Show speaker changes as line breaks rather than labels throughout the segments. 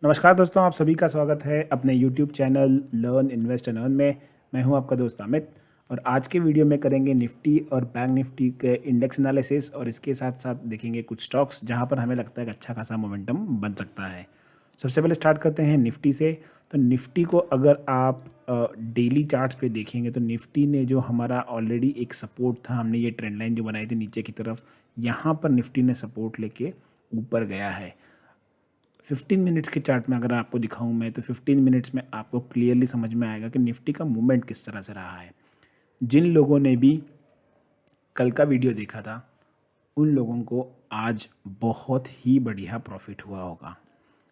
नमस्कार दोस्तों, आप सभी का स्वागत है अपने YouTube channel learn invest and earn में। मैं हूं आपका दोस्त अमित और आज के वीडियो में करेंगे निफ्टी और बैंक निफ्टी के इंडेक्स एनालिसिस और इसके साथ साथ देखेंगे कुछ स्टॉक्स जहां पर हमें लगता है कि अच्छा खासा मोमेंटम बन सकता है। सबसे पहले स्टार्ट करते हैं निफ्टी से। तो निफ्टी को अगर आप डेली चार्ट्स पे देखेंगे तो निफ्टी ने जो हमारा ऑलरेडी एक सपोर्ट था, हमने ये ट्रेंड लाइन जो बनाई थी नीचे की तरफ, यहाँ पर निफ्टी ने सपोर्ट लेके ऊपर गया है। 15 मिनट्स के चार्ट में अगर आपको दिखाऊं मैं तो 15 मिनट्स में आपको क्लियरली समझ में आएगा कि निफ्टी का मूवमेंट किस तरह से रहा है। जिन लोगों ने भी कल का वीडियो देखा था उन लोगों को आज बहुत ही बढ़िया प्रॉफिट हुआ होगा।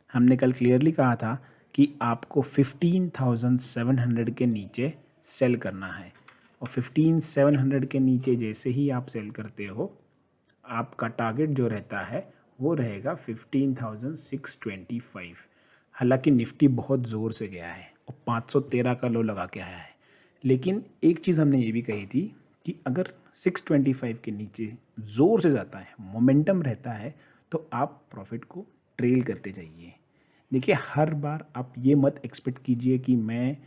हमने कल क्लियरली कहा था कि आपको 15,700 के नीचे सेल करना है और 15,700 के नीचे जैसे ही आप सेल करते हो आपका टारगेट जो रहता है वो रहेगा 15,625। हालांकि निफ्टी बहुत ज़ोर से गया है और 513 का लो लगा के आया है, लेकिन एक चीज़ हमने ये भी कही थी कि अगर 625 के नीचे ज़ोर से जाता है, मोमेंटम रहता है, तो आप प्रॉफिट को ट्रेल करते जाइए। देखिए, हर बार आप ये मत एक्सपेक्ट कीजिए कि मैं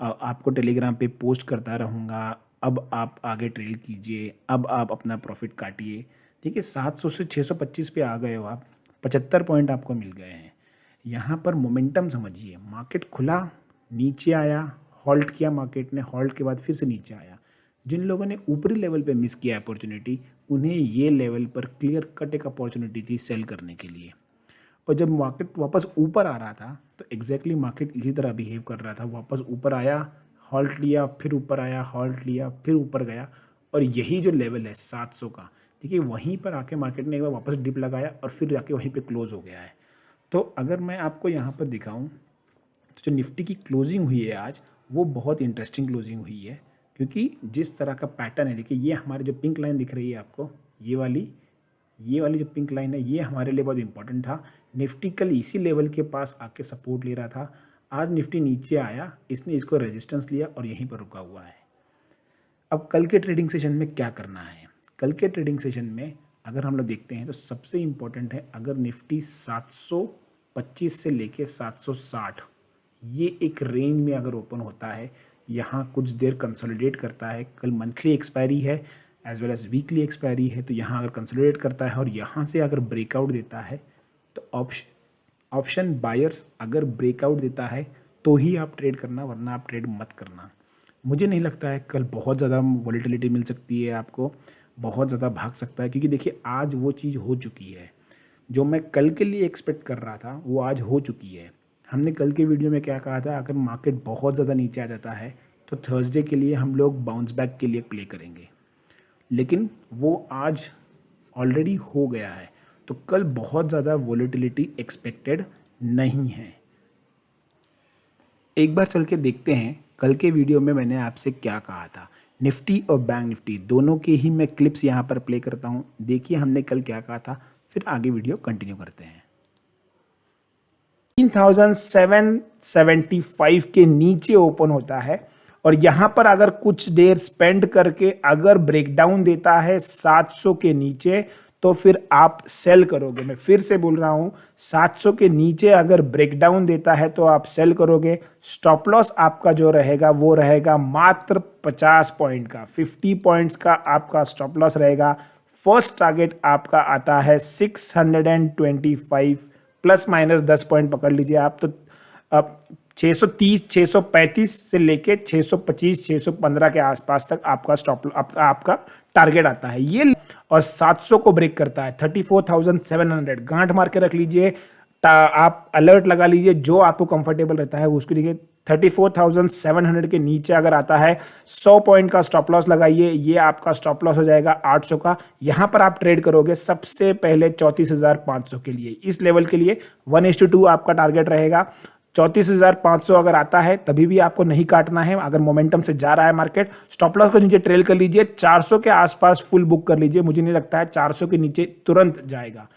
आपको टेलीग्राम पे पोस्ट करता रहूँगा, अब आप आगे ट्रेल कीजिए, अब आप अपना प्रॉफिट काटिए। देखिए, 700 से 625 पे आ गए हो आप, 75 पॉइंट आपको मिल गए हैं। यहाँ पर मोमेंटम समझिए, मार्केट खुला, नीचे आया, हॉल्ट किया, मार्केट ने हॉल्ट के बाद फिर से नीचे आया। जिन लोगों ने ऊपरी लेवल पे मिस किया अपॉर्चुनिटी, उन्हें ये लेवल पर क्लियर कट एक अपॉर्चुनिटी थी सेल करने के लिए। और जब मार्केट वापस ऊपर आ रहा था तो एग्जैक्टली मार्केट इसी तरह बिहेव कर रहा था। वापस ऊपर आया, हॉल्ट लिया, फिर ऊपर आया, हॉल्ट लिया, फिर ऊपर गया। और यही जो लेवल है 700 का, देखिए वहीं पर आके मार्केट ने एक बार वापस डिप लगाया और फिर जाके वहीं पे क्लोज हो गया है। तो अगर मैं आपको यहाँ पर दिखाऊं तो जो निफ्टी की क्लोजिंग हुई है आज, वो बहुत इंटरेस्टिंग क्लोजिंग हुई है। क्योंकि जिस तरह का पैटर्न है, देखिए ये हमारी जो पिंक लाइन दिख रही है आपको, ये वाली जो पिंक लाइन है, ये हमारे लिए बहुत इंपॉर्टेंट था। निफ्टी कल इसी लेवल के पास आके सपोर्ट ले रहा था। आज निफ्टी नीचे आया, इसने इसको रेजिस्टेंस लिया और यहीं पर रुका हुआ है। अब कल के ट्रेडिंग सेशन में क्या करना है? कल के ट्रेडिंग सेशन में अगर हम लोग देखते हैं तो सबसे इम्पोर्टेंट है, अगर निफ्टी 725 से लेके 760 ये एक रेंज में अगर ओपन होता है, यहाँ कुछ देर कंसोलिडेट करता है, कल मंथली एक्सपायरी है as well as weekly expiry है, तो यहाँ अगर कंसोलिडेट करता है और यहाँ से अगर ब्रेकआउट देता है तो ऑप्शन बायर्स अगर ब्रेकआउट देता है तो ही आप ट्रेड करना, वरना आप ट्रेड मत करना। मुझे नहीं लगता है कल बहुत ज़्यादा वॉलेटिलिटी मिल सकती है आपको, बहुत ज़्यादा भाग सकता है, क्योंकि देखिए आज वो चीज़ हो चुकी है जो मैं कल के लिए एक्सपेक्ट कर रहा था, वो आज हो चुकी है। हमने कल के वीडियो में क्या कहा था, अगर मार्केट बहुत ज़्यादा नीचे आ जाता है तो थर्सडे के लिए हम लोग बाउंस बैक के लिए प्ले करेंगे, लेकिन वो आज ऑलरेडी हो गया है। तो कल बहुत ज़्यादा वॉलेटिलिटी एक्सपेक्टेड नहीं है। एक बार चल के देखते हैं कल के वीडियो में मैंने आपसे क्या कहा था। निफ्टी और बैंक निफ्टी दोनों के ही मैं क्लिप्स यहाँ पर प्ले करता हूँ। देखिए हमने कल क्या कहा था, फिर आगे वीडियो कंटिन्यू करते हैं। 3,775 के नीचे ओपन होता है और यहाँ पर अगर कुछ देर स्पेंड करके अगर ब्रेकडाउन देता है 700 के नीचे तो फिर आप सेल करोगे। मैं फिर से बोल रहा हूं, 700 के नीचे अगर ब्रेकडाउन देता है तो आप सेल करोगे। स्टॉप लॉस आपका जो रहेगा वो रहेगा मात्र 50 पॉइंट का, 50 पॉइंट्स का आपका स्टॉप लॉस रहेगा। फर्स्ट टारगेट आपका आता है 625, प्लस माइनस 10 पॉइंट पकड़ लीजिए आप। तो अब 630, 635 से लेके 625, 615 के आसपास तक आपका आपका टारगेट आता है ये। और 700 को ब्रेक करता है 34,700, गांठ मार के रख लीजिए, आप अलर्ट लगा लीजिए, जो आपको कंफर्टेबल रहता है उसको देखिए। 34,700 के नीचे अगर आता है 100 पॉइंट का स्टॉप लॉस लगाइए, ये आपका स्टॉप लॉस हो जाएगा 800 का। यहां पर आप ट्रेड करोगे सबसे पहले 34,500 के लिए, इस लेवल के लिए 1:2 आपका टारगेट रहेगा। 34,500 अगर आता है तभी भी आपको नहीं काटना है। अगर मोमेंटम से जा रहा है मार्केट, स्टॉप लॉस को नीचे ट्रेल कर लीजिए, 400 के आसपास फुल बुक कर लीजिए। मुझे नहीं लगता है 400 के नीचे तुरंत जाएगा।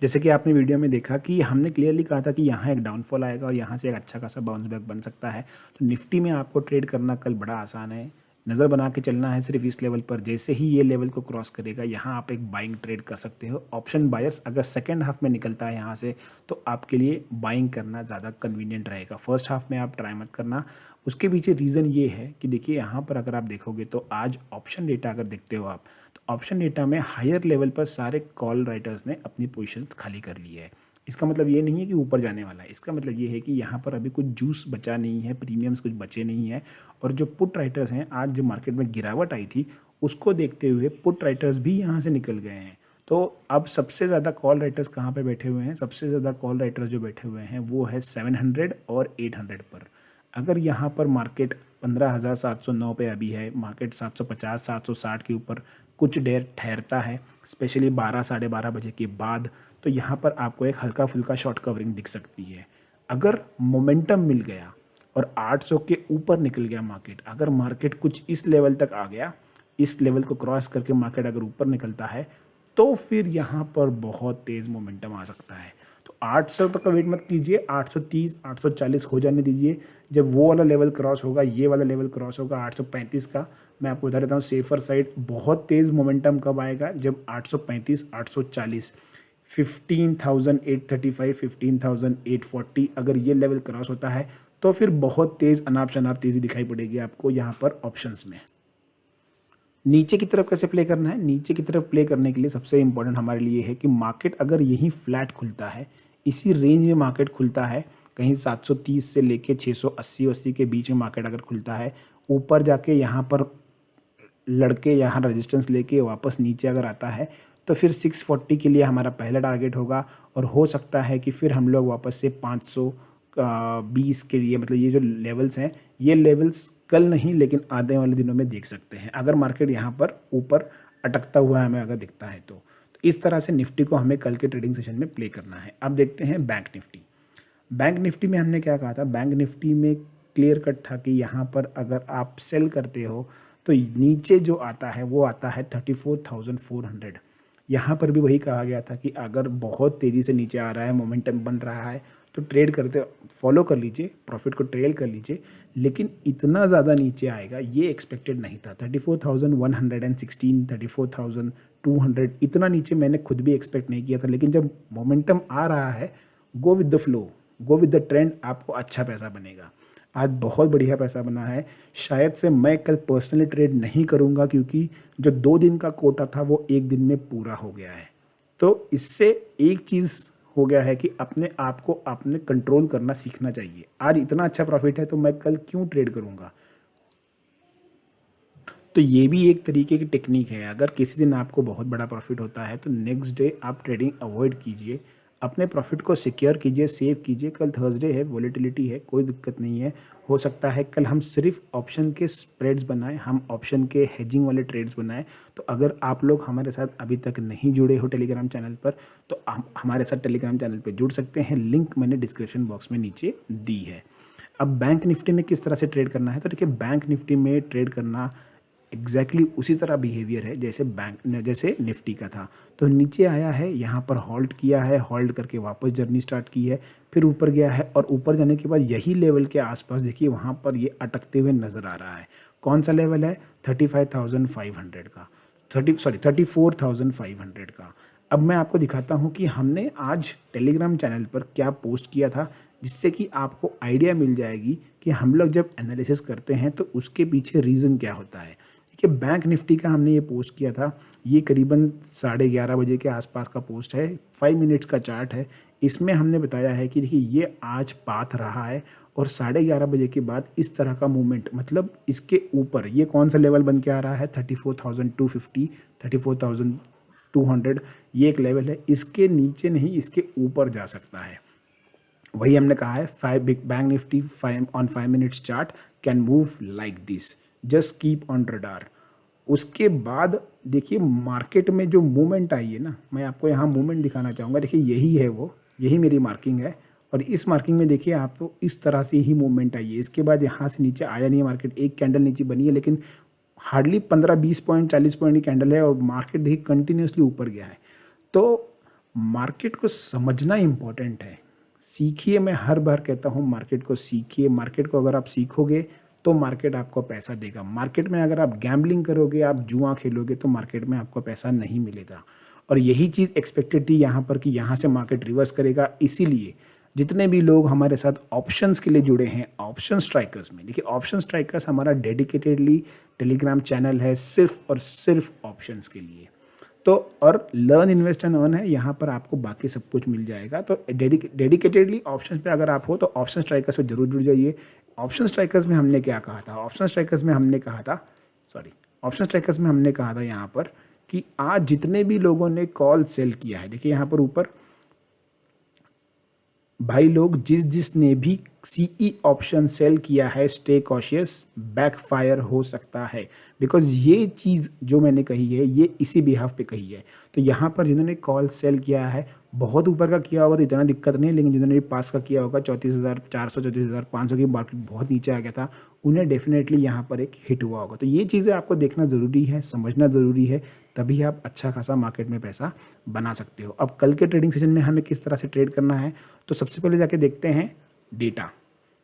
जैसे कि आपने वीडियो में देखा कि हमने क्लियरली कहा था कि यहाँ एक डाउनफॉल आएगा और यहाँ से एक अच्छा खासा बाउंस बैक बन सकता है। तो निफ्टी में आपको ट्रेड करना कल बड़ा आसान है। नज़र बना के चलना है सिर्फ इस लेवल पर। जैसे ही ये लेवल को क्रॉस करेगा यहाँ आप एक बाइंग ट्रेड कर सकते हो। ऑप्शन बायर्स अगर सेकेंड हाफ में निकलता है यहाँ से तो आपके लिए बाइंग करना ज़्यादा कन्वीनियंट रहेगा। फर्स्ट हाफ में आप ट्राई मत करना। उसके पीछे रीज़न ये है कि देखिए यहाँ पर अगर आप देखोगे तो आज ऑप्शन डेटा अगर देखते हो आप, तो ऑप्शन डेटा में हायर लेवल पर सारे कॉल राइटर्स ने अपनी पोजीशन खाली कर ली है। इसका मतलब ये नहीं है कि ऊपर जाने वाला है, इसका मतलब ये है कि यहाँ पर अभी कुछ जूस बचा नहीं है, प्रीमियम्स कुछ बचे नहीं है। और जो पुट राइटर्स हैं, आज जो मार्केट में गिरावट आई थी उसको देखते हुए पुट राइटर्स भी यहाँ से निकल गए हैं। तो अब सबसे ज़्यादा कॉल राइटर्स कहाँ पे बैठे हुए हैं? सबसे ज़्यादा कॉल राइटर्स जो बैठे हुए हैं वो है 700 और 800 पर। अगर यहाँ पर मार्केट 15,709 पे अभी है, मार्केट 750 760 के ऊपर कुछ देर ठहरता है, स्पेशली 12 साढ़े 12 बजे के बाद, तो यहाँ पर आपको एक हल्का फुल्का शॉर्ट कवरिंग दिख सकती है। अगर मोमेंटम मिल गया और 800 के ऊपर निकल गया मार्केट, अगर मार्केट कुछ इस लेवल तक आ गया, इस लेवल को क्रॉस करके मार्केट अगर ऊपर निकलता है तो फिर यहाँ पर बहुत तेज़ मोमेंटम आ सकता है। तो 800 तक का वेट मत कीजिए, 830 840 हो जाने दीजिए। जब वो वाला लेवल क्रॉस होगा, ये वाला लेवल क्रॉस होगा 835 का, मैं आपको बता देता हूँ सेफर साइड बहुत तेज़ मोमेंटम कब आएगा? जब 835 840 15,835 15,840 अगर ये लेवल क्रॉस होता है तो फिर बहुत तेज़ अनाप शनाप तेज़ी दिखाई पड़ेगी आपको यहाँ पर ऑप्शंस में। नीचे की तरफ कैसे प्ले करना है? नीचे की तरफ प्ले करने के लिए सबसे इंपॉर्टेंट हमारे लिए है कि मार्केट अगर यहीं फ्लैट खुलता है, इसी रेंज में मार्केट खुलता है, कहीं 730 से लेके 680 के बीच में मार्केट अगर खुलता है, ऊपर जाके यहाँ पर लड़के यहाँ रेजिस्टेंस लेके वापस नीचे अगर आता है तो फिर 640 के लिए हमारा पहला टारगेट होगा। और हो सकता है कि फिर हम लोग वापस से 520 के लिए, मतलब ये जो लेवल्स हैं, ये लेवल्स कल नहीं लेकिन आने वाले दिनों में देख सकते हैं अगर मार्केट यहाँ पर ऊपर अटकता हुआ हमें अगर दिखता है तो। इस तरह से निफ्टी को हमें कल के ट्रेडिंग सेशन में प्ले करना है। अब देखते हैं बैंक निफ्टी। बैंक निफ्टी में हमने क्या कहा था? बैंक निफ्टी में क्लियर कट था कि यहाँ पर अगर आप सेल करते हो तो नीचे जो आता है वो आता है 34,400। यहाँ पर भी वही कहा गया था कि अगर बहुत तेज़ी से नीचे आ रहा है, मोमेंटम बन रहा है, तो ट्रेड करते फॉलो कर लीजिए, प्रॉफिट को ट्रेल कर लीजिए। लेकिन इतना ज़्यादा नीचे आएगा ये एक्सपेक्टेड नहीं था। 34,116 34,200 इतना नीचे मैंने खुद भी एक्सपेक्ट नहीं किया था। लेकिन जब मोमेंटम आ रहा है, go with the flow, go with the trend, आपको अच्छा पैसा बनेगा। आज बहुत बढ़िया पैसा बना है। शायद से मैं कल पर्सनली ट्रेड नहीं करूंगा क्योंकि जो 2 दिन का कोटा था वो 1 दिन में पूरा हो गया है। तो इससे एक चीज़ हो गया है कि अपने आप को आपने कंट्रोल करना सीखना चाहिए। आज इतना अच्छा प्रॉफिट है तो मैं कल क्यों ट्रेड करूंगा? तो ये भी एक तरीके की टेक्निक है। अगर किसी दिन आपको बहुत बड़ा प्रॉफिट होता है तो नेक्स्ट डे आप ट्रेडिंग अवॉइड कीजिए, अपने प्रॉफिट को सिक्योर कीजिए, सेव कीजिए। कल थर्सडे है, वॉलेटिलिटी है, कोई दिक्कत नहीं है। हो सकता है कल हम सिर्फ ऑप्शन के स्प्रेड्स बनाएं, हम ऑप्शन के हेजिंग वाले ट्रेड्स बनाएं। तो अगर आप लोग हमारे साथ अभी तक नहीं जुड़े हो टेलीग्राम चैनल पर, तो हम हमारे साथ टेलीग्राम चैनल पर जुड़ सकते हैं। लिंक मैंने डिस्क्रिप्शन बॉक्स में नीचे दी है। अब बैंक निफ्टी में किस तरह से ट्रेड करना है? तो देखिए, बैंक निफ्टी में ट्रेड करना एग्जैक्टली उसी तरह बिहेवियर है जैसे निफ्टी का था। तो नीचे आया है, यहाँ पर होल्ड किया है, होल्ड करके वापस जर्नी स्टार्ट की है, फिर ऊपर गया है और ऊपर जाने के बाद यही लेवल के आसपास देखिए वहाँ पर ये अटकते हुए नज़र आ रहा है। कौन सा लेवल है? 35,500 का, 34,500 का। अब मैं आपको दिखाता हूँ कि हमने आज टेलीग्राम चैनल पर क्या पोस्ट किया था, जिससे कि आपको आइडिया मिल जाएगी कि हम लोग जब एनालिसिस करते हैं तो उसके पीछे रीज़न क्या होता है। देखिए, बैंक निफ्टी का हमने ये पोस्ट किया था, ये करीबन 11:30 बजे के आसपास का पोस्ट है, 5 मिनट्स का चार्ट है। इसमें हमने बताया है कि देखिए ये आज पाथ रहा है और 11:30 बजे के बाद इस तरह का मूवमेंट, मतलब इसके ऊपर ये कौन सा लेवल बन के आ रहा है? 34,250 34,200 ये एक लेवल है। इसके नीचे नहीं, इसके ऊपर जा सकता है। वही हमने कहा है, bank Nifty 5 minutes chart can move like this, just keep on radar. उसके बाद देखिए मार्केट में जो मूवमेंट आई है ना, मैं आपको यहाँ मूवमेंट दिखाना चाहूँगा। देखिए यही है वो, यही मेरी मार्किंग है और इस मार्किंग में देखिए आपको इस तरह से ही मूवमेंट आई है। इसके बाद यहाँ से नीचे आया नहीं है मार्केट, एक कैंडल नीचे बनी है लेकिन हार्डली 15-20 पॉइंट 40 पॉइंट की कैंडल है और मार्केट देखिए कंटिन्यूसली ऊपर गया है। तो मार्केट को समझना इम्पॉर्टेंट है। सीखिए, मैं हर बार कहता हूँ मार्केट को सीखिए। मार्केट को अगर आप सीखोगे तो मार्केट आपको पैसा देगा। मार्केट में अगर आप गैम्बलिंग करोगे, आप जुआ खेलोगे, तो मार्केट में आपको पैसा नहीं मिलेगा। और यही चीज़ एक्सपेक्टेड थी यहाँ पर कि यहाँ से मार्केट रिवर्स करेगा। इसीलिए जितने भी लोग हमारे साथ ऑप्शंस के लिए जुड़े हैं, ऑप्शन स्ट्राइकर्स में, देखिए ऑप्शन स्ट्राइकर्स हमारा डेडिकेटेडली टेलीग्राम चैनल है सिर्फ और सिर्फ ऑप्शंस के लिए। तो और लर्न इन्वेस्ट एंड अर्न है, यहाँ पर आपको बाकी सब कुछ मिल जाएगा। तो डेडिकेटेडली ऑप्शंस पे अगर आप हो तो ऑप्शन स्ट्राइकर्स पे जरूर जुड़ जाइए। ऑप्शन स्ट्राइकर्स में हमने क्या कहा था, ऑप्शन स्ट्राइकर्स में हमने कहा था यहाँ पर कि आज जितने भी लोगों ने कॉल सेल किया है, देखिए यहाँ पर ऊपर भाई लोग, जिसने भी सीई ऑप्शन सेल किया है, स्टे कॉशियस, बैकफायर हो सकता है। बिकॉज ये चीज़ जो मैंने कही है ये इसी बिहाफ पे कही है। तो यहाँ पर जिन्होंने कॉल सेल किया है, बहुत ऊपर का किया होगा तो इतना दिक्कत नहीं, लेकिन जिन्होंने पास का किया होगा 34,400 34,500 की मार्केट बहुत नीचे आ गया था, उन्हें डेफिनेटली यहाँ पर एक हिट हुआ होगा। तो ये चीज़ें आपको देखना ज़रूरी है, समझना ज़रूरी है, तभी आप अच्छा खासा मार्केट में पैसा बना सकते हो। अब कल के ट्रेडिंग सेशन में हमें किस तरह से ट्रेड करना है, तो सबसे पहले जाके देखते हैं डेटा,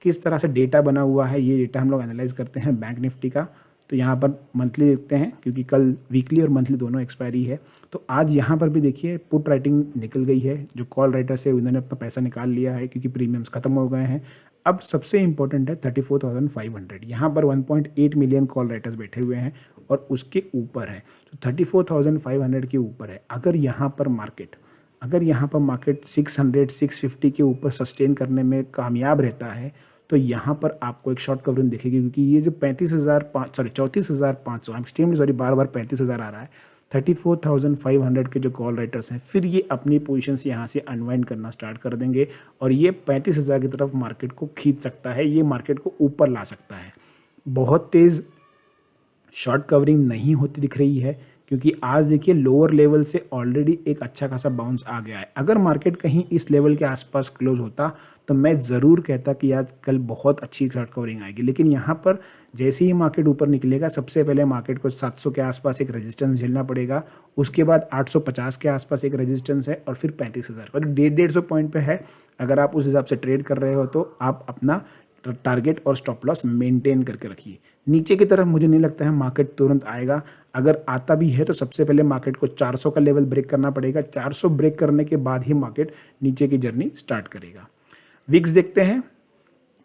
किस तरह से डेटा बना हुआ है। ये डेटा हम लोग एनालाइज करते हैं बैंक निफ्टी का। तो यहाँ पर मंथली देखते हैं, क्योंकि कल वीकली और मंथली दोनों एक्सपायरी है। तो आज यहाँ पर भी देखिए पुट राइटिंग निकल गई है, जो कॉल राइटर्स है उन्होंने अपना पैसा निकाल लिया है क्योंकि प्रीमियम्स खत्म हो गए हैं। अब सबसे इंपॉर्टेंट है 34,500, यहाँ पर 1.8 मिलियन कॉल राइटर्स बैठे हुए हैं और उसके ऊपर है, तो 34,500 के ऊपर है। अगर यहाँ पर मार्केट 600 650 के ऊपर सस्टेन करने में कामयाब रहता है, तो यहाँ पर आपको एक शॉर्ट कवरिंग दिखेगी, क्योंकि ये जो 34,500 एक्सट्रीमली सॉरी, बार 35,000 आ रहा है। 34,500 के जो कॉल राइटर्स हैं, फिर ये अपनी पोजीशंस यहाँ से अनवाइंड करना स्टार्ट कर देंगे और ये 35,000 की तरफ मार्केट को खींच सकता है, ये मार्केट को ऊपर ला सकता है। बहुत तेज़ शॉर्ट कवरिंग नहीं होती दिख रही है, क्योंकि आज देखिए लोअर लेवल से ऑलरेडी एक अच्छा खासा बाउंस आ गया है। अगर मार्केट कहीं इस लेवल के आसपास क्लोज होता तो मैं ज़रूर कहता कि आज कल बहुत अच्छी शॉर्ट कवरिंग आएगी, लेकिन यहाँ पर जैसे ही मार्केट ऊपर निकलेगा, सबसे पहले मार्केट को 700 के आसपास एक रेजिस्टेंस झेलना पड़ेगा, उसके बाद 850 के आसपास एक रेजिस्टेंस है और फिर 35,000 पर 150 पॉइंट पे है। अगर आप उस हिसाब से ट्रेड कर रहे हो तो आप अपना टारगेट और स्टॉप लॉस मेंटेन करके रखिए। नीचे की तरफ मुझे नहीं लगता है मार्केट तुरंत आएगा, अगर आता भी है तो सबसे पहले मार्केट को 400 का लेवल ब्रेक करना पड़ेगा। 400 ब्रेक करने के बाद ही मार्केट नीचे की जर्नी स्टार्ट करेगा। विक्स देखते हैं,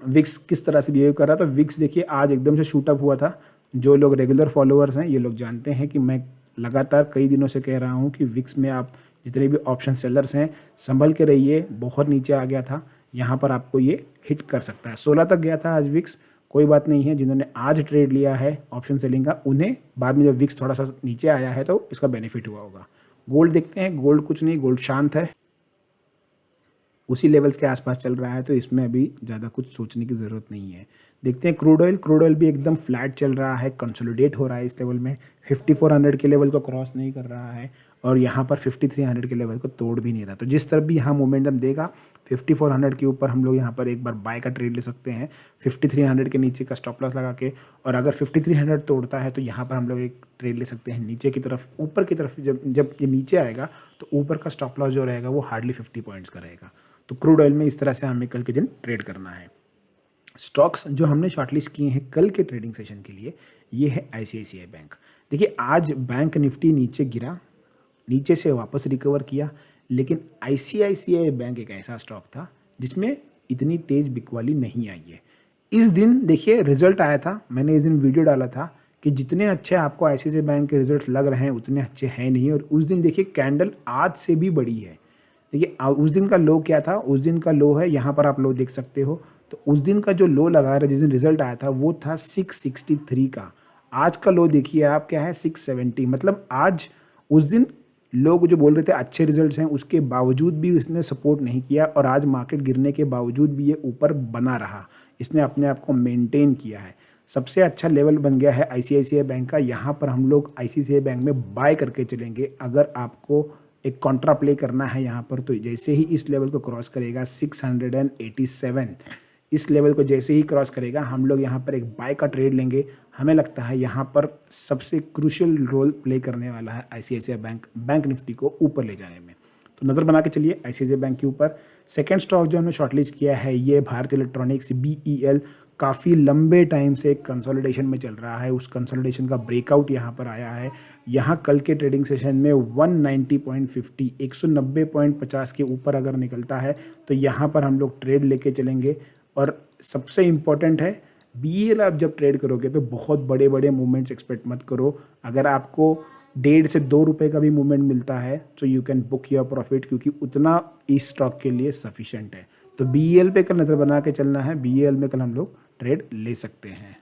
विक्स किस तरह से बिहेव कर रहा था। विक्स देखिए आज एकदम से शूट अप हुआ था। जो लोग रेगुलर फॉलोअर्स हैं ये लोग जानते हैं कि मैं लगातार कई दिनों से कह रहा हूँ कि विक्स में आप जितने भी ऑप्शन सेलर्स हैं संभल के रहिए, बहुत नीचे आ गया था, यहाँ पर आपको ये हिट कर सकता है। 16 तक गया था आज विक्स, कोई बात नहीं है, जिन्होंने आज ट्रेड लिया है ऑप्शन सेलिंग का, उन्हें बाद में जब विक्स थोड़ा सा नीचे आया है तो इसका बेनिफिट हुआ होगा। गोल्ड देखते हैं, गोल्ड कुछ नहीं, गोल्ड शांत है, उसी लेवल्स के आसपास चल रहा है, तो इसमें अभी ज़्यादा कुछ सोचने की ज़रूरत नहीं है। देखते हैं क्रूड ऑयल, क्रूड ऑयल भी एकदम फ्लैट चल रहा है, कंसोलिडेट हो रहा है इस लेवल में, 5400 के लेवल को क्रॉस नहीं कर रहा है और यहाँ पर 5300 के लेवल को तोड़ भी नहीं रहा। तो जिस तरफ भी यहाँ मोमेंटम देगा 5400 के ऊपर हम लोग यहाँ पर एक बार बाय का ट्रेड ले सकते हैं 5300 के नीचे का स्टॉप लॉस लगा के, और अगर 5300 तोड़ता है तो यहाँ पर हम लोग एक ट्रेड ले सकते हैं नीचे की तरफ। ऊपर की तरफ जब ये नीचे आएगा तो ऊपर का स्टॉप लॉस जो रहेगा वो हार्डली 50 पॉइंट्स का रहेगा। तो क्रूड ऑयल में इस तरह से हमें कल के दिन ट्रेड करना है। स्टॉक्स जो हमने शॉर्टलिस्ट किए हैं कल के ट्रेडिंग सेशन के लिए, ये है ICICI बैंक। देखिए आज बैंक निफ्टी नीचे गिरा, नीचे से वापस रिकवर किया, लेकिन ICICI बैंक एक ऐसा स्टॉक था जिसमें इतनी तेज बिकवाली नहीं आई है। इस दिन देखिए रिजल्ट आया था, मैंने इस दिन वीडियो डाला था कि जितने अच्छे आपको ICICI बैंक के रिजल्ट लग रहे हैं उतने अच्छे हैं नहीं, और उस दिन देखिए कैंडल आज से भी बड़ी है। देखिए उस दिन का लो क्या था, उस दिन का लो है, यहाँ पर आप लो देख सकते हो। तो उस दिन का जो लो लगा रहा जिस दिन रिजल्ट आया था वो था 663 का। आज का लो देखिए आप क्या है 670। मतलब आज उस दिन लोग जो बोल रहे थे अच्छे रिजल्ट्स हैं उसके बावजूद भी इसने सपोर्ट नहीं किया, और आज मार्केट गिरने के बावजूद भी ये ऊपर बना रहा, इसने अपने आप को मेंटेन किया है। सबसे अच्छा लेवल बन गया है ICICI बैंक का। यहाँ पर हम लोग ICICI बैंक में बाय करके चलेंगे। अगर आपको एक कॉन्ट्रा प्ले करना है यहाँ पर, तो जैसे ही इस लेवल को क्रॉस करेगा 687, इस लेवल को जैसे ही क्रॉस करेगा हम लोग यहाँ पर एक बाय का ट्रेड लेंगे। हमें लगता है यहाँ पर सबसे क्रूशियल रोल प्ले करने वाला है ICICI बैंक, बैंक निफ्टी को ऊपर ले जाने में। तो नज़र बना के चलिए ICICI बैंक के ऊपर। सेकेंड स्टॉक जो हमने शॉर्टलिस्ट किया है ये भारत इलेक्ट्रॉनिक्स BEL। काफ़ी लंबे टाइम से एक कंसोलिडेशन में चल रहा है, उस कंसोलिडेशन का ब्रेकआउट यहाँ पर आया है। यहाँ कल के ट्रेडिंग सेशन में 190.50 190.50 के ऊपर अगर निकलता है तो यहाँ पर हम लोग ट्रेड लेके चलेंगे। और सबसे इम्पॉर्टेंट है, BEL आप जब ट्रेड करोगे तो बहुत बड़े बड़े मूवमेंट्स एक्सपेक्ट मत करो। अगर आपको 1.5 से 2 रुपए का भी मूवमेंट मिलता है तो you can book your profit, क्योंकि उतना इस स्टॉक के लिए सफिशेंट है। तो BEL पे कल नज़र बना के चलना है, BEL में कल हम लोग ट्रेड ले सकते हैं।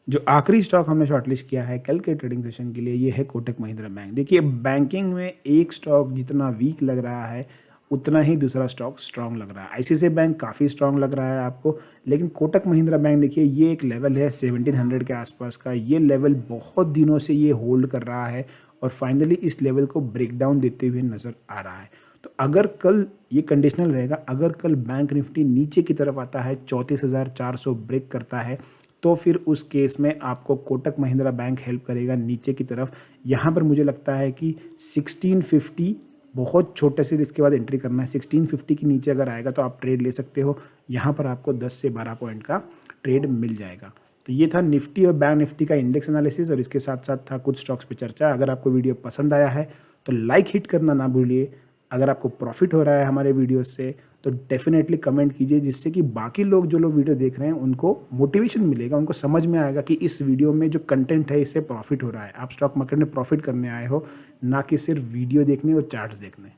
जो आखिरी स्टॉक हमने शॉर्टलिस्ट किया है कल के ट्रेडिंग सेशन के लिए, ये है कोटक महिंद्रा बैंक। देखिए, बैंकिंग में एक स्टॉक जितना वीक लग रहा है उतना ही दूसरा स्टॉक स्ट्रांग लग रहा है। ICICI बैंक काफ़ी स्ट्रांग लग रहा है आपको, लेकिन कोटक महिंद्रा बैंक देखिए, ये एक लेवल है 1700 के आसपास का। ये लेवल बहुत दिनों से ये होल्ड कर रहा है और फाइनली इस लेवल को ब्रेक डाउन देते हुए नज़र आ रहा है। तो अगर कल ये कंडीशनल रहेगा, अगर कल बैंक निफ्टी नीचे की तरफ आता है 34,400 ब्रेक करता है तो फिर उस केस में आपको कोटक महिंद्रा बैंक हेल्प करेगा नीचे की तरफ। यहाँ पर मुझे लगता है कि 1650 बहुत छोटे से इसके बाद एंट्री करना है। 1650 के नीचे अगर आएगा तो आप ट्रेड ले सकते हो। यहाँ पर आपको 10 से 12 पॉइंट का ट्रेड मिल जाएगा। तो ये था निफ्टी और बैंक निफ्टी का इंडेक्स एनालिसिस, और इसके साथ साथ था कुछ स्टॉक्स पे चर्चा। अगर आपको वीडियो पसंद आया है तो लाइक हिट करना ना भूलिए। अगर आपको प्रॉफिट हो रहा है हमारे वीडियो से तो डेफिनेटली कमेंट कीजिए, जिससे कि बाकी लोग जो लोग वीडियो देख रहे हैं उनको मोटिवेशन मिलेगा, उनको समझ में आएगा कि इस वीडियो में जो कंटेंट है इससे प्रॉफिट हो रहा है। आप स्टॉक मार्केट में प्रॉफिट करने आए हो, ना कि सिर्फ वीडियो देखने और चार्ट्स देखने।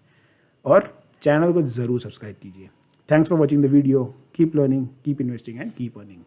और चैनल को ज़रूर सब्सक्राइब कीजिए। Thanks for watching the video. Keep learning, keep investing and keep earning.